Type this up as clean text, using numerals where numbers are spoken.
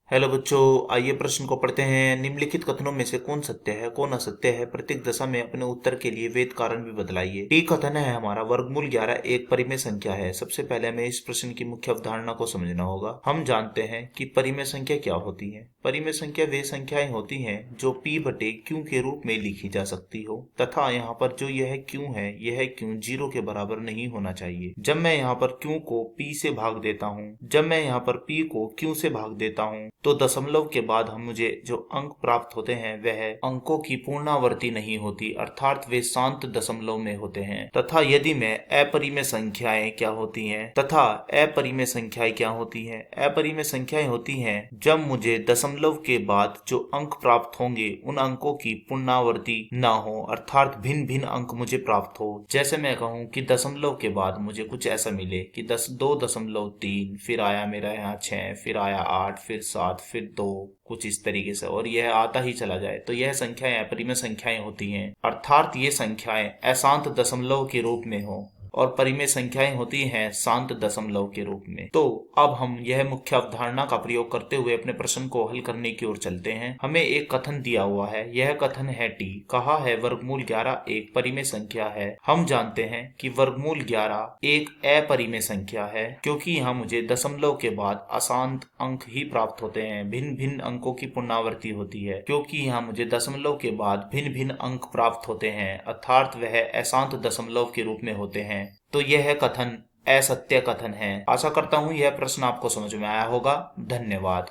Hello बच्चों, आइए प्रश्न को पढ़ते हैं। निम्नलिखित कथनों में से कौन सत्य है कौन असत्य है? प्रत्येक दशा में अपने उत्तर के लिए वेद कारण भी बतलाइए। टी कथन है हमारा, वर्गमूल 11 एक परिमेय संख्या है। सबसे पहले हमें इस प्रश्न की मुख्य अवधारणा को समझना होगा। हम जानते हैं कि परिमेय संख्या क्या होती है। परिमेय संख्या वे संख्याएं होती हैं जो p बटे q के रूप में लिखी जा सकती हो, तथा यहाँ पर जो यह q है, यह q 0 के बराबर नहीं होना चाहिए। जब मैं यहाँ पर q को p से भाग देता हूँ जब मैं यहाँ पर p को q से भाग देता हूँ तो दशमलव के बाद हम मुझे जो अंक प्राप्त होते हैं वह अंकों की पूर्णावर्ती नहीं होती, अर्थात वे शांत दशमलव में होते हैं। तथा यदि मैं अपरिमेय संख्याएं क्या होती हैं अपरिमेय संख्याएं होती हैं जब मुझे दशमलव के बाद जो अंक प्राप्त होंगे उन अंकों की पुनरावृत्ति ना हो, अर्थात भिन्न भिन्न अंक मुझे प्राप्त हो। जैसे मैं कहूँ कि दशमलव के बाद मुझे कुछ ऐसा मिले कि 2.3, फिर आया मेरा यहाँ 6, फिर आया 8, फिर 7, फिर 2, कुछ इस तरीके से, और यह आता ही चला जाए, तो यह संख्याएं अपरिमेय संख्याएं होती हैं। अर्थात ये संख्याएं अशांत दशमलव के रूप में हो और परिमेय संख्याएं होती हैं शांत दशमलव के रूप में। तो अब हम यह मुख्य अवधारणा का प्रयोग करते हुए अपने प्रश्न को हल करने की ओर चलते हैं। हमें एक कथन दिया हुआ है, यह कथन है टी, कहा है वर्गमूल 11 एक परिमेय संख्या है। हम जानते हैं कि वर्गमूल 11 एक अपरिमेय संख्या है, क्योंकि यहाँ मुझे दशमलव के बाद अशांत अंक ही प्राप्त होते हैं, भिन्न भिन्न अंकों की पुनरावृत्ति होती है। क्योंकि यहाँ मुझे दशमलव के बाद भिन्न भिन्न अंक प्राप्त होते हैं, अर्थात वह अशांत दशमलव के रूप में होते हैं, तो यह कथन असत्य कथन है। आशा करता हूँ यह प्रश्न आपको समझ में आया होगा। धन्यवाद।